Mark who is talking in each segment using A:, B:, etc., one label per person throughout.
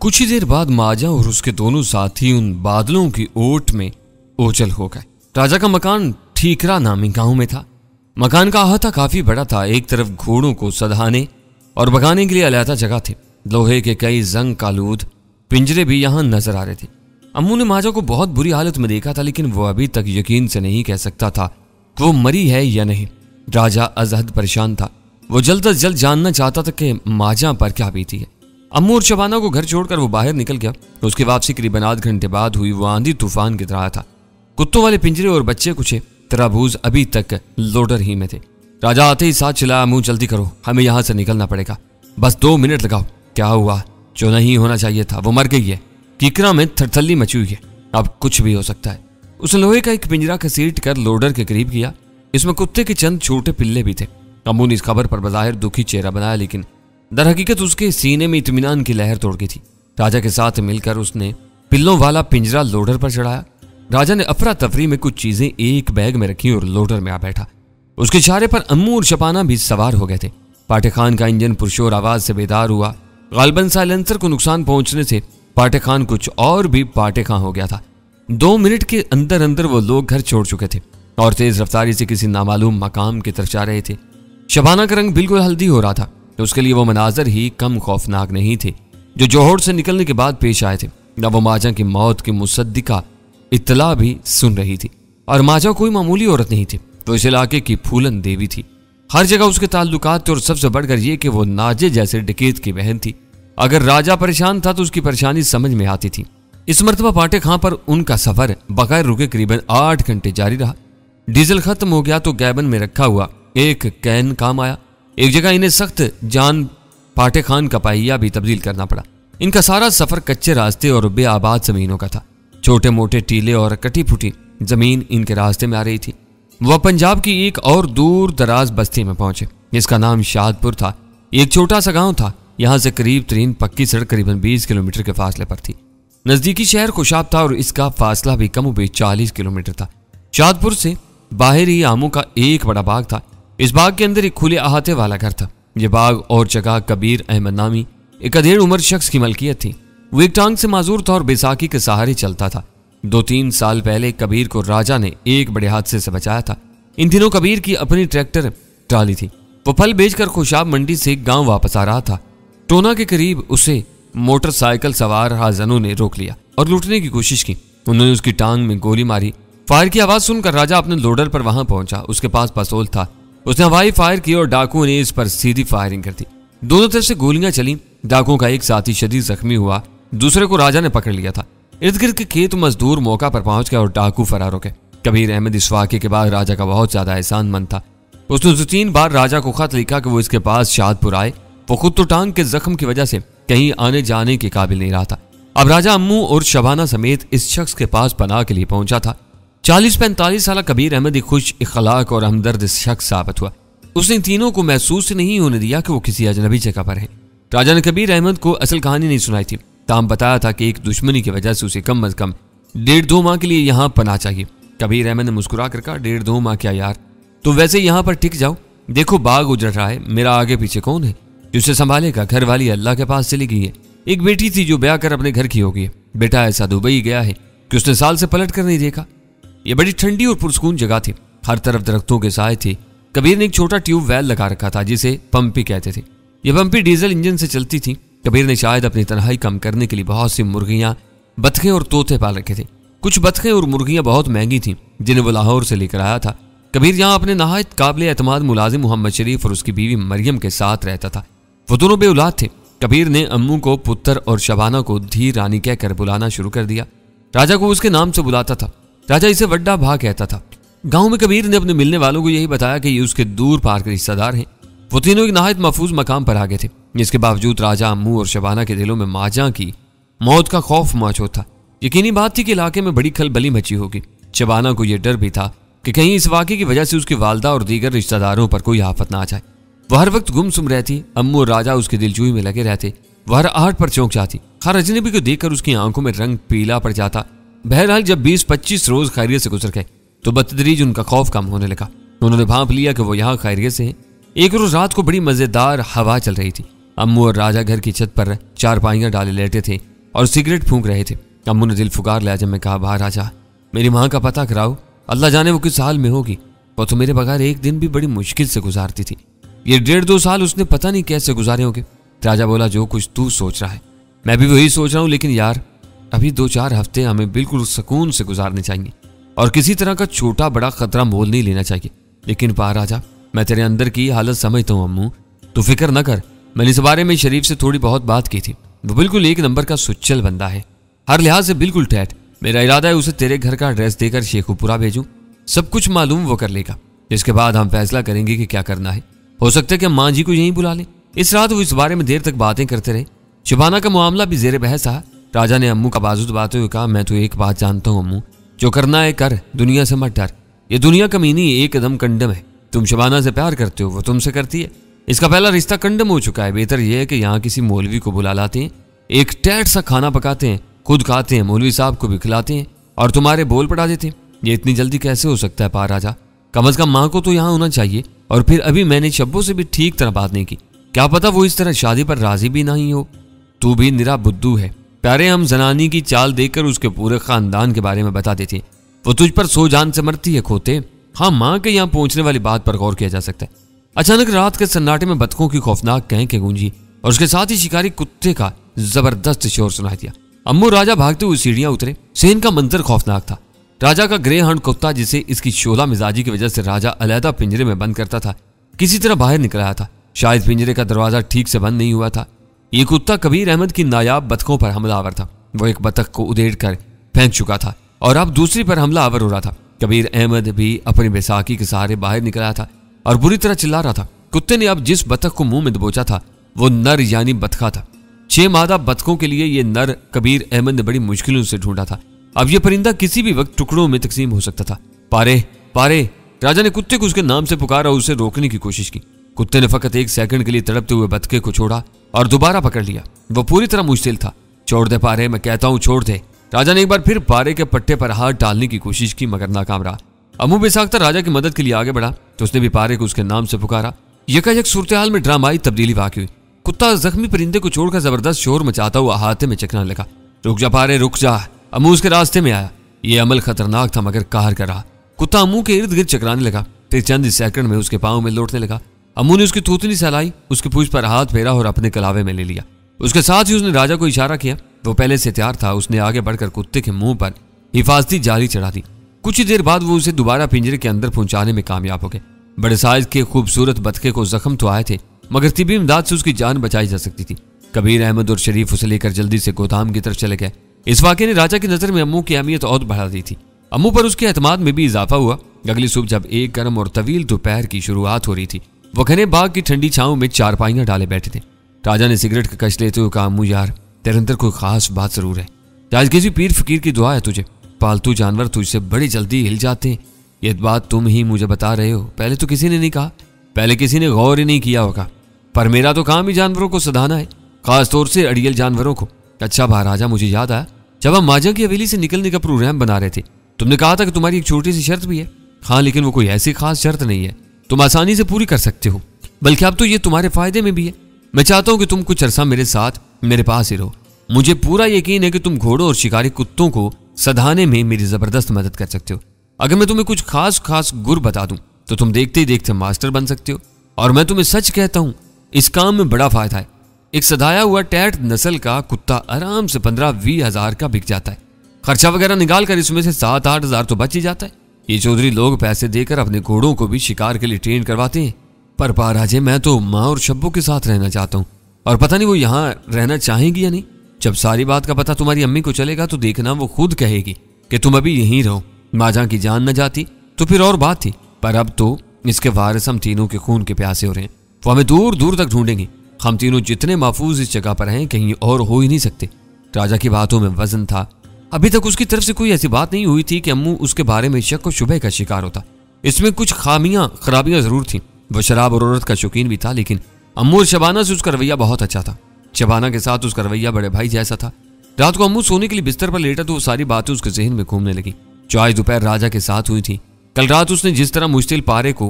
A: कुछ ही देर बाद माजा और उसके दोनों साथी उन बादलों की ओट में ओझल हो गए। राजा का मकान ठीकरा नामी गांव में था। मकान का अहाता काफी बड़ा था। एक तरफ घोड़ों को सधाने और भगाने के लिए अलहदा जगह थी। लोहे के कई जंग कालूद पिंजरे भी यहां नजर आ रहे थे। अम्मू ने माजा को बहुत बुरी हालत में देखा था, लेकिन वो अभी तक यकीन से नहीं कह सकता था कि वो मरी है या नहीं। राजा अजहद परेशान था। वो जल्द अज जल्द जानना चाहता था कि माजा पर क्या बीती है। अम्मू और शबाना को घर छोड़कर वो बाहर निकल गया। उसकी वापसी करीबन आध घंटे बाद हुई। वो आंधी तूफान की तरह था। कुत्तों वाले पिंजरे और बच्चे कुछ तरबूज अभी तक लोडर ही में थे। राजा आते ही साथ चिल्लाया, मुंह जल्दी करो, हमें यहां से निकलना पड़ेगा, बस 2 मिनट लगाओ। क्या हुआ? जो नहीं होना चाहिए था वो मर गई है। कीकरा में थरथल्ली मची हुई है, अब कुछ भी हो सकता है। उसने लोहे का एक पिंजरा घसीट कर लोडर के करीब किया। इसमें कुत्ते के चंद छोटे पिल्ले भी थे। अम्मू ने इस खबर पर बज़ाहिर दुखी चेहरा बनाया, लेकिन दर हकीकत उसके सीने में इत्मीनान की लहर तोड़ गई थी। राजा के साथ मिलकर उसने पिल्लों वाला पिंजरा लोडर पर चढ़ाया। राजा ने अफरा तफरी में कुछ चीजें एक बैग में रखी और लोडर में आ बैठा। उसके इशारे पर अम्मू और शबाना भी सवार हो गए थे। पाटे खान का इंजन पुरशोर आवाज से बेदार हुआ। गालबन साइलेंसर को नुकसान पहुंचने से पाटे खान कुछ और भी पाटे खां हो गया था। 2 मिनट के अंदर अंदर वो लोग घर छोड़ चुके थे और तेज रफ्तारी से किसी नामालूम मकाम की तरफ जा रहे थे। शबाना का रंग बिल्कुल हल्दी हो रहा था। तो उसके लिए वो मनाजर ही कम खौफनाक नहीं थे जो जोहर से निकलने के बाद पेश आए थे। न वो माजा की मौत की मुसद्दिका इत्तला भी सुन रही थी, और माजा कोई मामूली औरत नहीं थी। तो इस इलाके की फूलन देवी थी। हर जगह उसके ताल्लुकात थे, और सबसे बढ़कर यह कि वो नाजे जैसे डकैत की बहन थी। अगर राजा परेशान था तो उसकी परेशानी समझ में आती थी। इस मर्तबा पाटे खां पर उनका सफर बगैर रुके करीबन 8 घंटे जारी रहा। डीजल खत्म हो गया तो गैबन में रखा हुआ एक कैन काम आया। एक जगह इन्हें सख्त जान पाटे खान का पहिया भी तब्दील करना पड़ा। इनका सारा सफर कच्चे रास्ते और बेआबाद जमीनों का था। छोटे मोटे टीले और कटी फुटी जमीन इनके रास्ते में आ रही थी। वह पंजाब की एक और दूर दराज बस्ती में पहुंचे। इसका नाम शादपुर था। एक छोटा सा गांव था। यहां से करीब तरीन पक्की सड़क करीबन 20 किलोमीटर के फासले पर थी। नजदीकी शहर खुशाब था और इसका फासला भी कम बेश 40 किलोमीटर था। शादपुर से बाहर ही आमों का एक बड़ा बाग था। इस बाग के अंदर एक खुले अहाते वाला घर था। यह बाग और जगह कबीर अहमद नामी एक अधेड़ उम्र शख्स की मलकियत थी। वो एक टांग से माजूर था और बैसाखी के सहारे चलता था। 2-3 साल पहले कबीर को राजा ने एक बड़े हादसे से बचाया था। इन दिनों कबीर की अपनी ट्रैक्टर ट्राली थी। वो फल बेचकर खुशाब मंडी से गांव वापस आ रहा था। टोना के करीब उसे मोटरसाइकिल सवार हाजनों ने रोक लिया और लूटने की कोशिश की। उन्होंने उसकी टांग में गोली मारी। फायर की आवाज सुनकर राजा अपने लोडर पर वहां पहुंचा। उसके पास पिस्तौल था। उसने हवाई फायर की और डाकुओं ने इस पर सीधी फायरिंग कर दी। दोनों तरफ से गोलियां चली। डाकुओं का एक साथी शदीद जख्मी हुआ, दूसरे को राजा ने पकड़ लिया था। इर्द गिर्द के खेत मजदूर मौका पर पहुंच गए और डाकू फरार हो गए। कबीर अहमद इस वाक़े के बाद राजा का बहुत ज्यादा एहसानमंद था। उसने 2-3 बार राजा को खत लिखा कि वो इसके पास शादपुर आए। वो खुद तो टांग के जख्म की वजह से कहीं आने जाने के काबिल नहीं रहा था। अब राजा अम्मू और शबाना समेत इस शख्स के पास पनाह के लिए पहुंचा था। 40-45 साल कबीर अहमद एक खुश इखलाक और हमदर्द शख्स साबित हुआ। उसने तीनों को महसूस नहीं होने दिया कि वो किसी अजनबी जगह पर है। राजा ने कबीर अहमद को असल कहानी नहीं सुनाई थी। ताम बताया था कि एक दुश्मनी की वजह से उसे कम अज कम 1.5-2 माह के लिए यहाँ पनाह चाहिए। कबीर अहमद ने मुस्कुरा कर कहा, 1.5-2 माह क्या यार, तो वैसे यहाँ पर टिक जाओ। देखो बाग उजड़ रहा है, मेरा आगे पीछे कौन है जो उसे संभालेगा? घर वाली अल्लाह के पास चली गई है। एक बेटी थी जो ब्याह कर अपने घर की होगी। बेटा ऐसा दुबई गया है कि उसने साल से पलट कर नहीं देखा। यह बड़ी ठंडी और पुरसकून जगह थी। हर तरफ दरख्तों के साए थे। कबीर ने एक छोटा ट्यूबवेल लगा रखा था जिसे पंपी कहते थे। यह पंपी डीजल इंजन से चलती थी। कबीर ने शायद अपनी तन्हाई कम करने के लिए बहुत सी मुर्गियां, बतखें और तोते पाल रखे थे। कुछ बतखें और मुर्गियां बहुत महंगी थीं जिन्हें वो लाहौर से लेकर आया था। कबीर यहाँ अपने नहायत काबिल एतमाद मुलाजिम मोहम्मद शरीफ और उसकी बीवी मरियम के साथ रहता था। वो दोनों बे औलाद थे। कबीर ने अम्मू को पुत्र और शबाना को धी रानी कहकर बुलाना शुरू कर दिया। राजा को उसके नाम से बुलाता था। राजा इसे वड्डा भा कहता था। गांव में कबीर ने अपने मिलने वालों को यही बताया कि ये उसके दूर पार के रिश्तेदार हैं। वो तीनों एक नहायत महफूज मकाम पर आ गए थे। इसके बावजूद राजा अम्मू और शबाना के दिलों में माजा की मौत का खौफ मौजूद था। यकीनी बात थी कि इलाके में बड़ी खलबली मची होगी। शबाना को यह डर भी था कि कहीं इस वाक़े की वजह से उसकी वालदा और दीगर रिश्तेदारों पर कोई आफत ना आ जाए। वह हर वक्त गुमसुम रहती। अम्मू और राजा उसकी दिलजोई में लगे रहते। वह हर आहट पर चौंक जाती। हर अजनबी को देखकर उसकी आंखों में रंग पीला पड़ जाता। बहरहाल जब 20-25 रोज खैरियत से गुजर गए तो बतदरीज उनका खौफ कम होने लगा। उन्होंने भांप लिया कि वो यहाँ खैरियत से हैं। एक रोज रात को बड़ी मजेदार हवा चल रही थी। अम्मू और राजा घर की छत पर चारपाइयां डाले लेटे थे। और सिगरेट फूंक रहे थे। अम्मू ने दिल फुकार लिया जब मैं कहा, बाहर आ जा, मेरी माँ का पता कराओ, अल्लाह जाने वो किस हाल में होगी। वो तो मेरे बगैर एक दिन भी बड़ी मुश्किल से गुजारती थी। ये 1.5-2 साल उसने पता नहीं कैसे गुजारे होंगे। राजा बोला, जो कुछ तू सोच रहा है मैं भी वही सोच रहा हूँ, लेकिन यार अभी 2-4 हफ्ते हमें बिल्कुल सुकून से गुजारने चाहिए और किसी तरह का छोटा बड़ा खतरा मोल नहीं लेना चाहिए। लेकिन पा राजा, मैं तेरे अंदर की हालत समझता हूँ अम्मू, तू फिक्र न कर। मैंने इस बारे में शरीफ से थोड़ी बहुत बात की थी। वो बिल्कुल एक नंबर का सुच्चल बंदा है, हर लिहाज से बिल्कुल ठैठ। मेरा इरादा है उसे तेरे घर का एड्रेस देकर शेखुपुरा भेजूं, सब कुछ मालूम वो कर लेगा। इसके बाद हम फैसला करेंगे कि क्या करना है। हो सकता है कि माँ जी को यहीं बुला लें। इस रात वो इस बारे में देर तक बातें करते रहे। शबाना का मामला भी जेर बहस आ। राजा ने अम्मू का बाजू दबाते हुए कहा, मैं तो एक बात जानता हूँ अम्मू, जो करना है कर, दुनिया से मत डर। ये दुनिया कमीनी एकदम कंडम है। तुम शबाना से प्यार करते हो, वो तुमसे करती है। इसका पहला रिश्ता कंडम हो चुका है। बेहतर यह है कि यहाँ किसी मौलवी को बुला लाते हैं, एक टैट सा खाना पकाते हैं, खुद खाते हैं, मौलवी साहब को भी खिलाते हैं और तुम्हारे बोल पड़ा देते हैं। ये इतनी जल्दी कैसे हो सकता है पा राजा? कम अज कम माँ को तो यहाँ होना चाहिए। और फिर अभी मैंने शब्बों से भी ठीक तरह बात नहीं की, क्या पता वो इस तरह शादी पर राजी भी नहीं हो। तू भी निरा बुद्धू है प्यारे। हम जनानी की चाल देखकर उसके पूरे खानदान के बारे में बता देती है। वो तुझ पर सो जान से मरती है खोते। हाँ, माँ के यहाँ पहुंचने वाली बात पर गौर किया जा सकता है। अचानक रात के सन्नाटे में बतखों की खौफनाक कहें के गूंजी और उसके साथ ही शिकारी कुत्ते का जबरदस्त शोर सुनाई दिया। अम्मू राजा भागते हुए सीढ़ियां उतरे। सीन का मंजर खौफनाक था। राजा का ग्रे हंड कुत्ता, जिसे इसकी शोला मिजाजी की वजह से राजा अलहदा पिंजरे में बंद करता था, किसी तरह बाहर निकल आया था। शायद पिंजरे का दरवाजा ठीक से बंद नहीं हुआ था। ये कुत्ता कबीर अहमद की नायाब बतखों पर हमलावर था। वो एक बतख को उधेड़ कर फेंक चुका था और अब दूसरी पर हमलावर हो रहा था। कबीर अहमद भी अपनी बैसाखी के सहारे बाहर निकल आया था और बुरी तरह चिल्ला रहा था। कुत्ते ने अब जिस बतख को मुंह में दबोचा था वो नर यानी बतखा था। 6 मादा बतखों के लिए ये नर कबीर अहमद ने बड़ी मुश्किलों से ढूंढा था। अब यह परिंदा किसी भी वक्त टुकड़ों में तकसीम हो सकता था। पारे पारे, राजा ने कुत्ते को उसके नाम से पुकारा और उसे रोकने की कोशिश की। कुत्ते ने फकत 1 सेकंड के लिए तड़पते हुए बतखे को छोड़ा और दोबारा पकड़ लिया। वो पूरी तरह मुश्तिल था। छोड़ दे पारे, मैं कहता हूं छोड़ दे। राजा ने एक बार फिर पारे के पट्टे पर हाथ डालने की कोशिश की मगर नाकाम रहा। अम्मू बेसाख्ता राजा की मदद के लिए आगे बढ़ा तो उसने भी पारे को उसके नाम से पुकारा। यकायक सूरत-ए-हाल में ड्रामाई तब्दीली वाक़ई हुई। कुत्ता जख्मी परिंदे को छोड़कर जबरदस्त शोर मचाता हुआ हाथे में चकराने लगा। रुक जा पारे, रुक जा। अम्मू उसके रास्ते में आया। यह अमल खतरनाक था मगर कार कर रहा। कुत्ता अम्मू के इर्द गिर्द चकराने लगा, फिर चंद सेकंड में उसके पांव में लौटने लगा। अम्मू ने उसकी थूथनी सहलाई, उसकी पूंछ पर हाथ फेरा और अपने कलावे में ले लिया। उसके साथ ही उसने राजा को इशारा किया। वो पहले से तैयार था। उसने आगे बढ़कर कुत्ते के मुंह पर हिफाजती जाली चढ़ा दी। कुछ ही देर बाद वो उसे दोबारा पिंजरे के अंदर पहुंचाने में कामयाब हो गए। बड़े साइज के खूबसूरत बतखे को जख्म तो आए थे मगर तिब्बी इमदाद से उसकी जान बचाई जा सकती थी। कबीर अहमद और शरीफ उसे लेकर जल्दी से गोदाम की तरफ चले गए। इस वाक़े ने राजा की नजर में अम्मू की अहमियत और बढ़ा दी थी। अम्मू पर उसके एतमाद में भी इजाफा हुआ। अगली सुबह जब एक गर्म और तवील दोपहर की शुरुआत हो रही थी, वो घने बाग की ठंडी छांव में चारपाइयां डाले बैठे थे। राजा ने सिगरेट का कश लेते हुए कहा, अम्मू यार, तेरे अंदर कोई खास बात जरूर है। आज किसी पीर फकीर की दुआ है तुझे। पालतू जानवर तुझसे बड़ी जल्दी हिल जाते हैं। ये बात तुम ही मुझे बता रहे हो। पहले तो किसी ने नहीं कहा, पहले किसी ने गौर ही नहीं किया होगा। पर मेरा तो काम ही जानवरों को सधाना है, खासतौर से अड़ियल जानवरों को। अच्छा महाराजा, मुझे याद आया जब हम माजा की हवेली से निकलने का प्रोग्राम बना रहे थे, तुमने कहा था कि तुम्हारी एक छोटी सी शर्त भी है। हाँ, लेकिन वो कोई ऐसी खास शर्त नहीं है, तुम आसानी से पूरी कर सकते हो। बल्कि अब तो ये तुम्हारे फायदे में भी है। मैं चाहता हूं कि तुम कुछ अरसा मेरे साथ मेरे पास ही रहो। मुझे पूरा यकीन है कि तुम घोड़ों और शिकारी कुत्तों को सधाने में मेरी जबरदस्त मदद कर सकते हो। अगर मैं तुम्हें कुछ खास गुर बता दूं तो तुम देखते ही देखते मास्टर बन सकते हो। और मैं तुम्हें सच कहता हूं, इस काम में बड़ा फायदा है। एक सधाया हुआ टैट नस्ल का कुत्ता आराम से 15-20 हजार का बिक जाता है। खर्चा वगैरह निकाल कर इसमें से 7-8 हजार तो बच ही जाता है। ये चौधरी लोग पैसे देकर अपने घोड़ों को भी शिकार के लिए ट्रेन करवाते हैं। पर पाराजे, मैं तो माँ और शब्बों के साथ रहना चाहता हूँ और पता नहीं वो यहाँ रहना चाहेंगी या नहीं। जब सारी बात का पता तुम्हारी अम्मी को चलेगा तो देखना वो खुद कहेगी कि तुम अभी यहीं रहो। माजा की जान न जाती तो फिर और बात थी, पर अब तो इसके वारिस हम तीनों के खून के प्यासे हो रहे हैं। वो हमें दूर दूर तक ढूंढेंगे। हम तीनों जितने महफूज इस जगह पर हैं, कहीं और हो ही नहीं सकते। राजा की बातों में वजन था। अभी तक उसकी तरफ से कोई ऐसी बात नहीं हुई थी कि अम्मू उसके बारे में शक और शुबह का शिकार होता। इसमें कुछ खराबियां जरूर थी। वह शराब और औरत का शौकीन भी था, लेकिन अम्मू और शबाना से उसका रवैया बहुत अच्छा था। शबाना के साथ उसका रवैया बड़े भाई जैसा था। रात को अम्मू सोने के लिए बिस्तर पर लेटा तो वो सारी बातें उसके जहन में घूमने लगी जो आज दोपहर राजा के साथ हुई थी। कल रात उसने जिस तरह मुश्तिल पारे को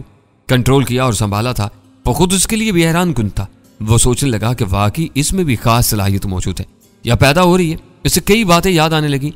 A: कंट्रोल किया और संभाला था, वो खुद उसके लिए भी हैरान कुन था। वो सोचने लगा कि वाकई इसमें भी खास सलाहियत मौजूद है या पैदा हो रही है। इसे कई बातें याद आने लगी।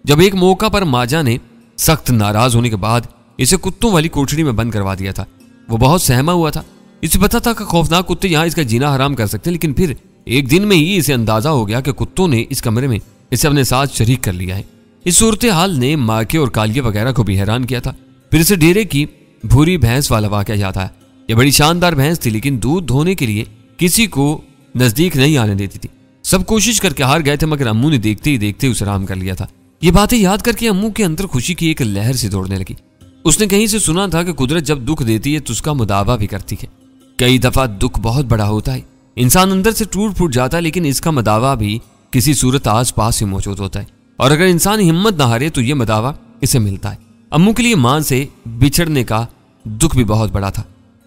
A: जब एक मौका पर माजा ने सख्त नाराज होने के बाद इसे कुत्तों वाली कोठरी में बंद करवा दिया था। वो बहुत सहमा हुआ था। इसे पता था कि खौफनाक कुत्ते यहाँ इसका जीना हराम कर सकते, लेकिन फिर एक दिन में ही इसे अंदाजा हो गया कि कुत्तों ने इस कमरे में इसे अपने साथ शरीक कर लिया है। इस सूरत हाल ने माके और कालिए वगैरह को भी हैरान किया था। फिर इसे डेरे की भूरी भैंस वाला वाकया याद आया। यह बड़ी शानदार भैंस थी, लेकिन दूध धोने के लिए किसी को नजदीक नहीं आने देती थी। सब कोशिश करके हार गए थे, मगर अम्मू ने देखते ही देखते उसे आराम कर लिया था। ये बातें याद करके अम्मू के अंदर खुशी की एक लहर सी दौड़ने लगी। उसने कहीं से सुना था कि कुदरत जब दुख देती है तो उसका मुदावा भी करती है। कई दफा दुख बहुत बड़ा होता है, इंसान अंदर से टूट फूट जाता है, लेकिन इसका मदावा भी किसी सूरत आस पास ही मौजूद होता है। और अगर इंसान हिम्मत ना हारे तो यह मदावा इसे मिलता है। अम्मू के लिए मां से बिछड़ने का दुख भी बहुत बड़ा था,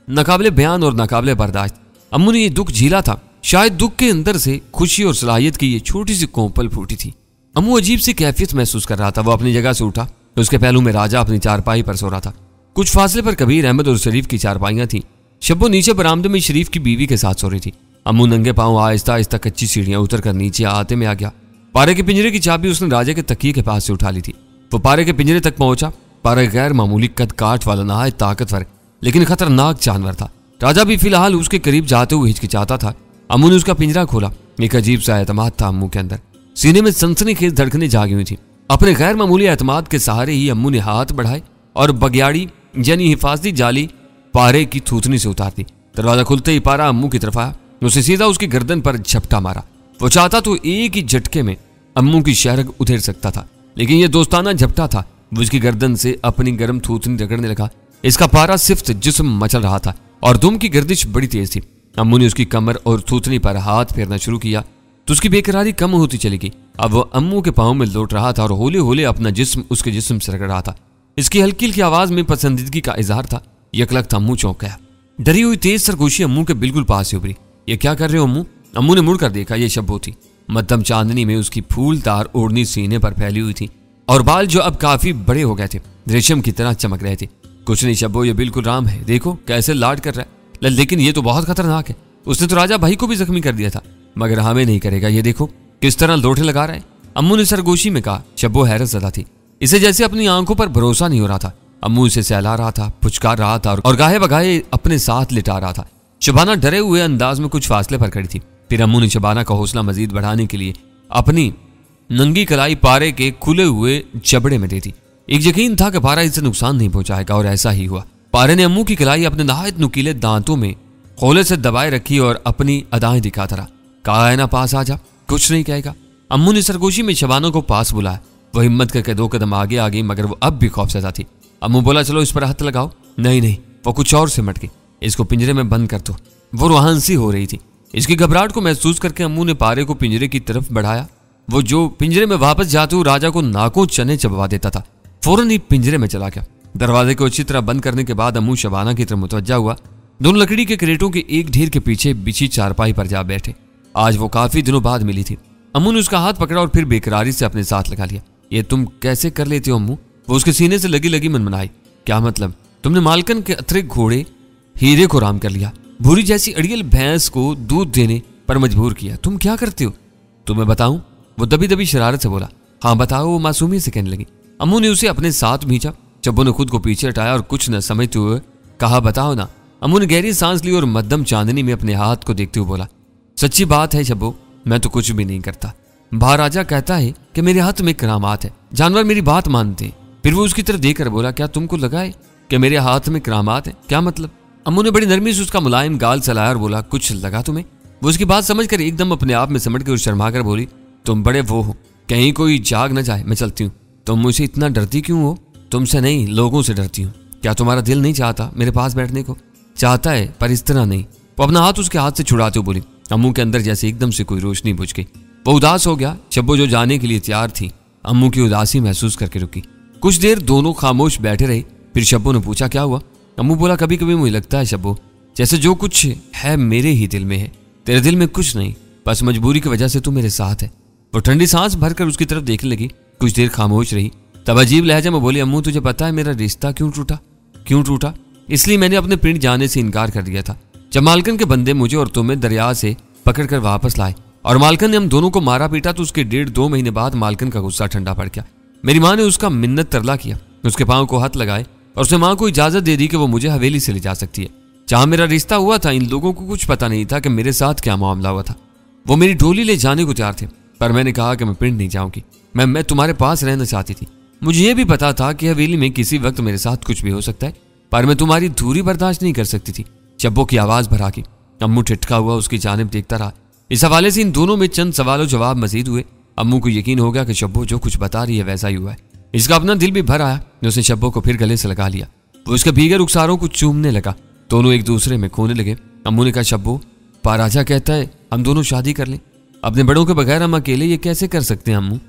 A: नाकाबिले बयान और नाकाबिले बर्दाश्त। अम्मू ने यह दुख झीला था। शायद दुख के अंदर से खुशी और सलाहियत की ये छोटी सी कोंपल फूटी थी। अम्मू अजीब सी कैफियत महसूस कर रहा था। वो अपनी जगह से उठा तो उसके पहलू में राजा अपनी चारपाई पर सो रहा था। कुछ फासले पर कबीर अहमद और शरीफ की चारपाइयां थीं। शब्बो नीचे बरामदे में शरीफ की बीवी के साथ सो रही थी। अम्मू नंगे पांव आहिस्ता आहिस्ता कच्ची सीढ़ियां उतर कर नीचे आते में आ गया। पारे के पिंजरे की चाबी उसने राजा के तकिए के पास से उठा ली थी। वो पारे के पिंजरे तक पहुंचा। पारा गैर मामूली कद काठ वाला नहायत ताकतवर लेकिन खतरनाक जानवर था। राजा भी फिलहाल उसके करीब जाते हुए हिचकिचाता था। अम्मू ने उसका पिंजरा खोला। एक अजीब सा एतमाद था अम्मू के अंदर। सीने में सनसनीखेज धड़कनें जागी हुई थी। अपने गैर मामूली एतमाद के सहारे ही अम्मू ने हाथ बढ़ाए और बग्याड़ी यानी हिफाजती जाली पारे की थूथनी से उतार दी। दरवाजा खुलते ही पारा अम्मू की तरफ आया। उसे सीधा उसकी गर्दन पर झपटा मारा। वो चाहता तो एक ही झटके में अम्मू की शहरग उधेड़ सकता था, लेकिन यह दोस्ताना झपटा था। वो उसकी गर्दन से अपनी गर्म थूथनी रगड़ने लगा। इसका पारा सिफ्त जिस्म मचल रहा था और दुम की गर्दिश बड़ी तेज थी। अम्मू ने उसकी कमर और थूथनी पर हाथ फेरना शुरू किया तो उसकी बेकरारी कम होती चली गई। अब वो अम्मू के पांव में लौट रहा था और होले होले अपना जिस्म उसके जिस्म से रगड़ रहा था। इसकी हल्की हल्की आवाज में पसंदीदगी का इजहार था। यकलख्त अम्मू चौंक गया। डरी हुई तेज सरगोशी अम्मू के बिल्कुल पास से उभरी। ये क्या कर रहे हो अम्मू? अम्मू ने मुड़कर देखा। ये शब्बो थी। मध्यम चांदनी में उसकी फूलदार ओढ़नी सीने पर फैली हुई थी और बाल जो अब काफी बड़े हो गए थे रेशम की तरह चमक रहे थे। कुछ नहीं शब्बो, ये बिल्कुल राम है। देखो कैसे लाड कर रहा है। लेकिन ये तो बहुत खतरनाक है। उसने तो राजा भाई को भी जख्मी कर दिया था, मगर हमें नहीं करेगा। ये देखो किस तरह लोटे लगा रहा है। अम्मू ने सरगोशी में कहा। शब्बो हैरत ज़दा थी। इसे जैसे अपनी आंखों पर भरोसा नहीं हो रहा था। अम्मू इसे सहला रहा था, पुचकार रहा था और गाहे बगाहे अपने साथ लिटा रहा था। शबाना डरे हुए अंदाज में कुछ फासले पर खड़ी थी। फिर अम्मू ने शबाना का हौसला मजीद बढ़ाने के लिए अपनी नंगी कलाई पारे के खुले हुए जबड़े में दे दी। एक यकीन था कि पारा इससे नुकसान नहीं पहुंचाएगा और ऐसा ही हुआ। पारे ने अम्मू की कलाई अपने नहायत नुकीले दांतों में खोले से दबाए रखी और अपनी अदाएं दिखाता रहा। कहा है ना पास आ जा, कुछ नहीं कहेगा। अम्मू ने सरगोशी में शबाना को पास बुलाया। वो हिम्मत करके 2 कदम आगे आ गई, मगर वो अब भी खौफज़दा थी। अम्मू बोला चलो इस पर हाथ लगाओ। नहीं नहीं, वो कुछ और सिमट गई। इसको पिंजरे में बंद कर दो। वो रूहानसी हो रही थी। इसकी घबराहट को महसूस करके अम्मू ने पारे को पिंजरे की तरफ बढ़ाया। वो जो पिंजरे में वापस जाते हुए राजा को नाकों चने चबवा देता था, फौरन ही पिंजरे में चला गया। दरवाजे को अच्छी तरह बंद करने के बाद अम्मू शबाना की तरफ मुतवज्जा हुआ। दोनों लकड़ी के क्रेटों के एक ढेर के पीछे बिछी चारपाई पर जा बैठे। आज वो काफी दिनों बाद मिली थी। अम्मू ने उसका हाथ पकड़ा और फिर बेकरारी से अपने साथ लगा लिया। ये तुम कैसे कर लेते हो अम्मू? वो उसके सीने से लगी लगी मनमनाई। क्या मतलब? तुमने मालकन के अथरे घोड़े हीरे को राम कर लिया, भूरी जैसी अड़ियल भैंस को दूध देने पर मजबूर किया। तुम क्या करते हो? तुम्हें बताऊं? वो दबी दबी शरारत से बोला। हाँ बताओ, वो मासूमी से कहने लगी। अम्मू ने उसे अपने साथ भींचा। शब्बो ने खुद को पीछे हटाया और कुछ न समझते हुए कहा बताओ ना। अम्मू ने गहरी सांस ली और मध्यम चांदनी में अपने हाथ को देखते हुए बोला सच्ची बात है शब्बो, मैं तो कुछ भी नहीं करता। महाराजा कहता है कि मेरे हाथ में करामात है, जानवर मेरी बात मानते हैं। फिर वो उसकी तरफ देखकर बोला क्या तुमको लगा है कि मेरे हाथ में करामात है? क्या मतलब? अम्मू ने बड़ी नरमी से उसका मुलायम गाल चलाया और बोला कुछ लगा तुम्हें? वो उसकी बात समझकर एकदम अपने आप में समझ कर शर्मा कर बोली तुम बड़े वो हो, कहीं कोई जाग न जाए, मैं चलती हूँ। तुम मुझसे इतना डरती क्यों हो? तुमसे नहीं, लोगों से डरती हूँ। क्या तुम्हारा दिल नहीं चाहता मेरे पास बैठने को? चाहता है, पर इस तरह नहीं। वो अपना हाथ उसके हाथ से छुड़ाते हुए बोली। अम्मू के अंदर जैसे एकदम से कोई रोशनी बुझ गई। वो उदास हो गया। शब्बो जो जाने के लिए तैयार थी, अम्मू की उदासी महसूस करके रुकी। कुछ देर दोनों खामोश बैठे रहे। फिर शब्बो ने पूछा क्या हुआ? अम्मू बोला कभी कभी मुझे लगता है शब्बो, जैसे जो कुछ है मेरे ही दिल में है, तेरे दिल में कुछ नहीं, बस मजबूरी की वजह से तू मेरे साथ है। वो ठंडी सांस भरकर उसकी तरफ देखने लगी। कुछ देर खामोश रही, तब अजीब लहजा में बोली अम्मू तुझे पता है मेरा रिश्ता क्यों टूटा? क्यों टूटा? इसलिए मैंने अपने पिंड जाने से इनकार कर दिया था। जब मालकन के बंदे मुझे और तुम्हें दरिया से पकड़कर वापस लाए और मालकन ने हम दोनों को मारा पीटा तो उसके 1.5-2 महीने बाद मालकन का गुस्सा ठंडा पड़ गया। मेरी माँ ने उसका मिन्नत तरला किया, उसके पांव को हाथ लगाए और उसे माँ को इजाजत दे दी कि वो मुझे हवेली से ले जा सकती है। जहां मेरा रिश्ता हुआ था, इन लोगों को कुछ पता नहीं था कि मेरे साथ क्या मामला हुआ था। वो मेरी डोली ले जाने को तैयार थे, पर मैंने कहा कि मैं पिंड नहीं जाऊंगी, मैं तुम्हारे पास रहना चाहती थी। मुझे ये भी पता था कि हवेली में किसी वक्त मेरे साथ कुछ भी हो सकता है, पर मैं तुम्हारी दूरी बर्दाश्त नहीं कर सकती थी। चब्बो की आवाज भरा की। अम्मू ठिठका हुआ उसकी जानिब देखता रहा। इस हवाले से इन दोनों में चंद सवालों जवाब मजीद हुए। अम्मू को यकीन हो गया कि चब्बो जो कुछ बता रही है वैसा ही हुआ है। इसका अपना दिल भी भर आया। उसने चब्बो को फिर गले से लगा लिया। वो उसके भीगे रुखसारों को चूमने लगा। दोनों एक दूसरे में खोने लगे। अम्मू ने कहा, चब्बो, पाराजा कहता है हम दोनों शादी कर लें। अपने बड़ों के बगैर हम अकेले ये कैसे कर सकते हैं अम्मू?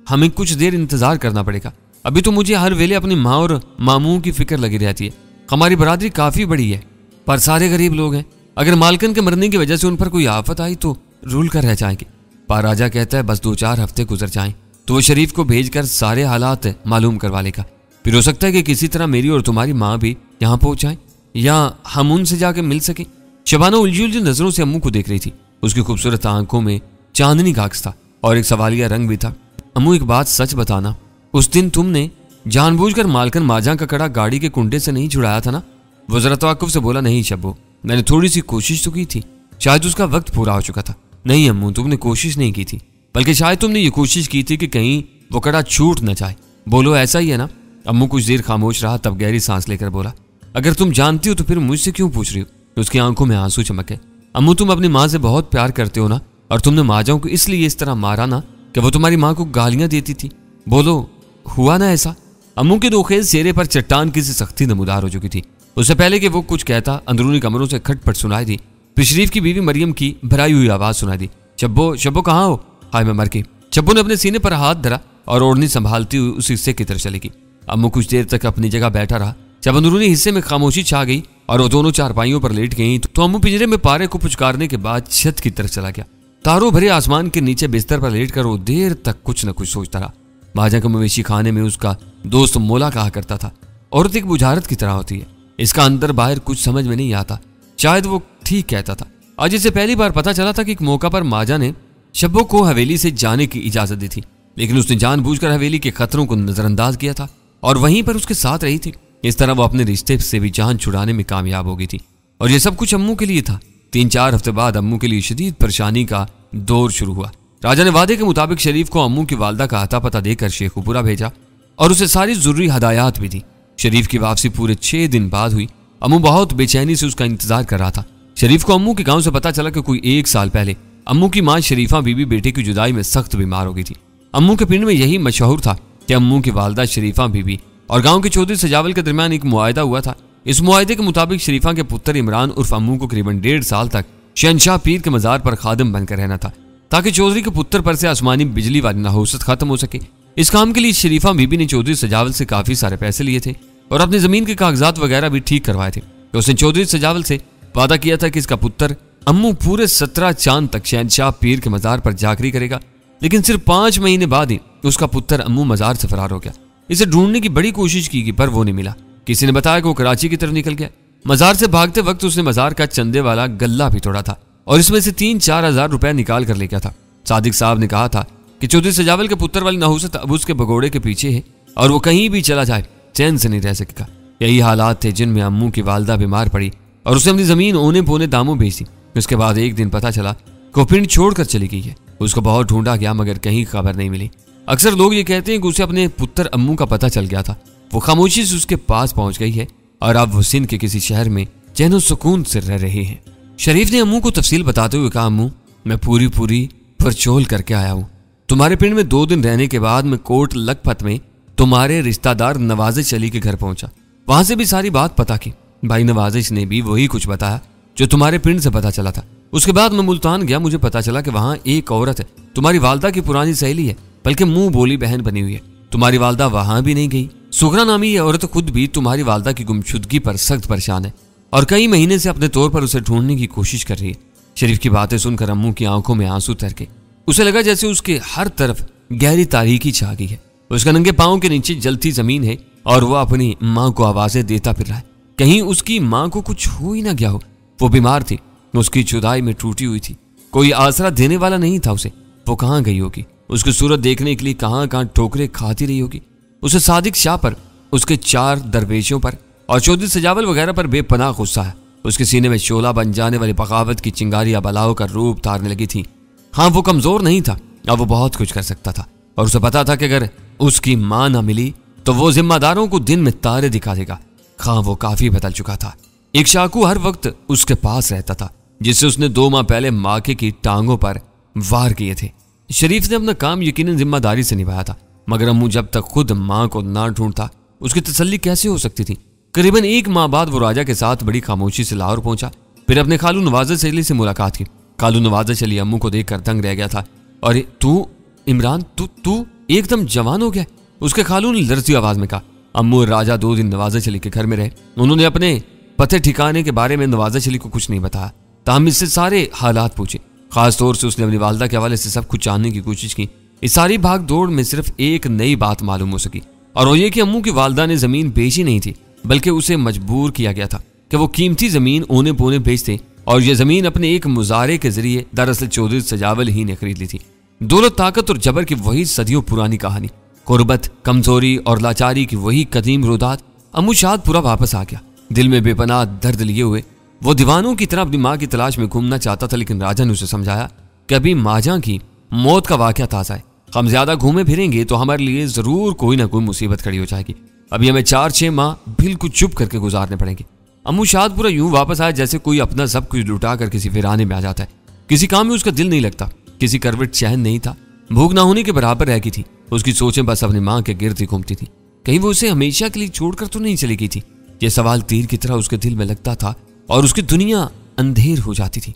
A: हमें कुछ देर इंतजार करना पड़ेगा। अभी तो मुझे हर वेले अपनी माँ और मामू की फिक्र लगी रहती है। हमारी बरादरी काफी बड़ी है, पर सारे गरीब लोग हैं। अगर मालकन के मरने की वजह से उन पर कोई आफत आई तो रूल कर रह जाएंगे। पाराजा कहता है बस 2-4 हफ्ते गुजर जाएं तो वो शरीफ को भेजकर सारे हालात मालूम करवा लेगा। फिर हो सकता है कि किसी तरह मेरी और तुम्हारी माँ भी यहाँ पहुंच जाए या हम उनसे जाकर मिल सके। शबाना उलझी उलझी नजरों से अम्मू को देख रही थी। उसकी खूबसूरत आंखों में चांदनी का अक्स था और एक सवालिया रंग भी था। अम्मू, एक बात सच बताना, उस दिन तुमने जानबूझकर मालकन माजा का कड़ा गाड़ी के कुंडे से नहीं छुड़ाया था ना? वो जरा तवक्कुफ से बोला, नहीं शब्बो, मैंने थोड़ी सी कोशिश तो की थी, शायद उसका वक्त पूरा हो चुका था। नहीं अम्मू, तुमने कोशिश नहीं की थी, बल्कि शायद तुमने ये कोशिश की थी कि कहीं वो कड़ा छूट न जाए। बोलो ऐसा ही है ना? अम्मू कुछ देर खामोश रहा, तब गहरी सांस लेकर बोला, अगर तुम जानती हो तो फिर मुझसे क्यों पूछ रही हो? उसकी आंखों में आंसू चमके। अम्मू, तुम अपनी माँ से बहुत प्यार करते हो ना, और तुमने माजाओं को इसलिए इस तरह मारा ना कि वो तुम्हारी माँ को गालियां देती थी। बोलो, हुआ ना ऐसा? अम्मू के दोखेज चेहरे पर चट्टान की सी सख्ती नमूदार हो चुकी थी। उससे पहले कि वो कुछ कहता, अंदरूनी कमरों से खटपट सुनाई दी। फिर शरीफ की बीवी मरियम की भराई हुई आवाज सुनाई दी, चब्बो, चब्बो कहाँ हो? हाय मैं मर गई। चब्बो ने अपने सीने पर हाथ धरा और ओढ़नी संभालती हुई उस हिस्से की तरफ चली गई। अम्मू कुछ देर तक अपनी जगह बैठा रहा। जब अंदरूनी हिस्से में खामोशी छा गई और वो दोनों चारपाइयों पर लेट गई तो अम्मू पिंजरे में पारे को पुचकारने के बाद छत की तरफ चला गया। तारों भरे आसमान के नीचे बिस्तर पर लेटकर वो देर तक कुछ न कुछ सोचता रहा। माजा के मवेशी खाने में उसका दोस्त मोला कहा करता था, औरत एक बुझारत की तरह होती है, इसका अंदर बाहर कुछ समझ में नहीं आता। शायद वो ठीक कहता था। आज इसे पहली बार पता चला था कि एक मौका पर माजा ने शब्बो को हवेली से जाने की इजाजत दी थी, लेकिन उसने जानबूझकर हवेली के खतरों को नजरअंदाज किया था और वहीं पर उसके साथ रही थी। इस तरह वो अपने रिश्ते से भी जान छुड़ाने में कामयाब हो गई थी। और ये सब कुछ अम्मू के लिए था। 3-4 हफ्ते बाद अम्मू के लिए शदीद परेशानी का दौर शुरू हुआ। राजा ने वादे के मुताबिक शरीफ को अम्मू की वालदा का अता पता देकर शेखुपुरा भेजा और उसे सारी जरूरी हदायत भी दी। शरीफ की वापसी पूरे 6 दिन बाद हुई। अम्मू बहुत बेचैनी से उसका इंतजार कर रहा था। शरीफ को अम्मू के गांव से पता चला कि कोई 1 साल पहले अम्मू की मां शरीफा बीबी बेटे की जुदाई में सख्त बीमार हो गई थी। अम्मू के पिंड में यही मशहूर था कि अम्मू की वालदा शरीफा बीबी और गांव के चौधरी सजावल के दरमियान एक मुआहदा हुआ था। इस मुआहदे के मुताबिक शरीफा के पुत्र इमरान उर्फ अम्मू को करीबन 1.5 साल तक शहनशाह पीर के मजार पर खादिम बनकर रहना था, ताकि चौधरी के पुत्र पर से आसमानी बिजली वाली नहुसत खत्म हो सके। इस काम के लिए शरीफा बीबी ने चौधरी सजावल से काफी सारे पैसे लिए थे और अपनी जमीन के कागजात वगैरह भी ठीक करवाए थे। तो उसने चौधरी सजावल से वादा किया था कि इसका पुत्र अम्मू पूरे 17 चांद तक शहनशाह पीर के मजार पर जाकरी करेगा। लेकिन सिर्फ 5 महीने बाद ही उसका पुत्र अम्मू मजार से फरार हो गया। इसे ढूंढने की बड़ी कोशिश की पर वो नहीं मिला। किसी ने बताया कि वो कराची की तरफ निकल गया। मजार से भागते वक्त उसने मजार का चंदे वाला गल्ला भी तोड़ा था और इसमें से 3-4 हजार रुपए निकाल कर ले गया था। सादिक साहब ने कहा था कि चौधरी सजावल के पुत्र वाली नहुसत अब उसके भगोड़े के पीछे है और वो कहीं भी चला जाए चैन से नहीं रह सकेगा। यही हालात थे जिनमें अम्मू की वालदा बीमार पड़ी और उसने अपनी जमीन औने पौने दामों बेची। उसके बाद एक दिन पता चला कि वो पिंड छोड़कर चली गई है। उसको बहुत ढूंढा गया मगर कहीं खबर नहीं मिली। अक्सर लोग ये कहते हैं कि उसे अपने पुत्र अम्मू का पता चल गया था। वो खामोशी से उसके पास पहुंच गई है और अब वो सिंध के किसी शहर में चैनो सुकून से रह रहे हैं। शरीफ ने अम्मू को तफसील बताते हुए कहा, अम्मू मैं पूरी परचोल करके आया हूँ। तुम्हारे पिंड में 2 दिन रहने के बाद मैं कोट लखपत में तुम्हारे रिश्तेदार नवाजिश अली के घर पहुंचा। वहां से भी सारी बात पता की। भाई नवाजिश ने भी वही कुछ बताया जो तुम्हारे पिंड से पता चला था। उसके बाद मैं मुल्तान गया। मुझे पता चला कि वहां एक औरत है, तुम्हारी वालदा की पुरानी सहेली है, बल्कि मुंह बोली बहन बनी हुई है। तुम्हारी वालदा वहां भी नहीं गई। सुगरा नामी ये औरत खुद भी तुम्हारी वालदा की गुमशुदगी पर सख्त परेशान है और कई महीने से अपने तौर पर उसे ढूंढने की कोशिश कर रही है। शरीफ की बातें सुनकर अम्मू की आंखों में आंसू तर के उसे लगा जैसे उसके हर तरफ गहरी तारीकी छा गई है। उसका नंगे पांव के नीचे जलती जमीन है और वो अपनी माँ को आवाजें देता फिर रहा है। कहीं उसकी माँ को कुछ हो ही ना गया हो। वो बीमार थी, उसकी जुदाई में टूटी हुई थी कोई आसरा देने वाला नहीं था उसे। वो कहाँ गई होगी? उसकी सूरत देखने के लिए कहाँ कहाँ ठोकरें खाती रही होगी। उसे सादिक शाह पर, उसके 4 दरवेशों पर और चौधरी सजावल वगैरह पर बेपनाह गुस्सा है। उसके सीने में शोला बन जाने वाली बगावत की चिंगारियां बलाओं का रूप धारने लगी थी। हाँ, वो कमजोर नहीं था, अब वो बहुत कुछ कर सकता था और उसे पता था कि अगर उसकी मां ना मिली तो वो जिम्मेदारों को दिन में तारे दिखा देगा। हाँ, वो काफी बदल चुका था। एक शाकू हर वक्त उसके पास रहता था, जिससे उसने 2 माह पहले माके की टांगों पर वार किए थे। शरीफ ने अपना काम यकीनन जिम्मेदारी से निभाया था, मगर अम्मू जब तक खुद मां को ना ढूंढता उसकी तसल्ली कैसे हो सकती थी। करीबन 1 माह बाद वो राजा के साथ बड़ी खामोशी से लाहौर पहुंचा। फिर अपने खालू नवाज़त अली से मुलाकात की। खालू नवाज़त अली अम्मू को देखकर दंग रह गया था। और तू इमरान, तू एकदम जवान हो गया, उसके खालू ने लरज़ी आवाज में कहा। अम्मू और राजा 2 दिन नवाज़त अली के घर में रहे। उन्होंने अपने पते ठिकाने के बारे में नवाज़त अली को कुछ नहीं बताया, ताहम इससे सारे हालात पूछे। खासतौर से उसने अपनी वालदा के हवाले से सब कुछ जानने की कोशिश की। इस सारी भाग दौड़ में सिर्फ एक नई बात मालूम हो सकी, और वो ये कि अम्मू की वालदा ने जमीन बेची नहीं थी, बल्कि उसे मजबूर किया गया था कि वो कीमती जमीन ओने पोने बेच दे, और यह जमीन अपने एक मुजारे के जरिए दरअसल चौधरी सजावल ही ने खरीद ली थी। दौलत, ताकत और जबर की वही सदियों पुरानी कहानी, गुर्बत, कमजोरी और लाचारी की वही कदीम रुदात। अम्मू शादपुरा वापस आ गया, दिल में बेपनाह दर्द लिए हुए। वो दीवानों की तरह अपनी माँ की तलाश में घूमना चाहता था, लेकिन राजा ने उसे समझाया कि अभी माजा की मौत का वाकया ताज़ा है। हम ज्यादा घूमे फिरेंगे तो हमारे लिए जरूर कोई ना कोई मुसीबत खड़ी हो जाएगी। अभी हमें 4-6 माह बिल्कुल चुप करके गुजारने पड़ेंगे। अम्मू शादपुरा यूं वापस आया जैसे कोई अपना सब कुछ लुटा कर किसी वीराने में आ जाता है। किसी काम में उसका दिल नहीं लगता, किसी करवट चैन नहीं था, भूख ना होने के बराबर रह गई थी। उसकी सोचें बस अपनी माँ के गिर्द ही घूमती थी। कहीं वो उसे हमेशा के लिए छोड़कर तो नहीं चली गई थी? यह सवाल तीर की तरह उसके दिल में लगता था और उसकी दुनिया अंधेर हो जाती थी।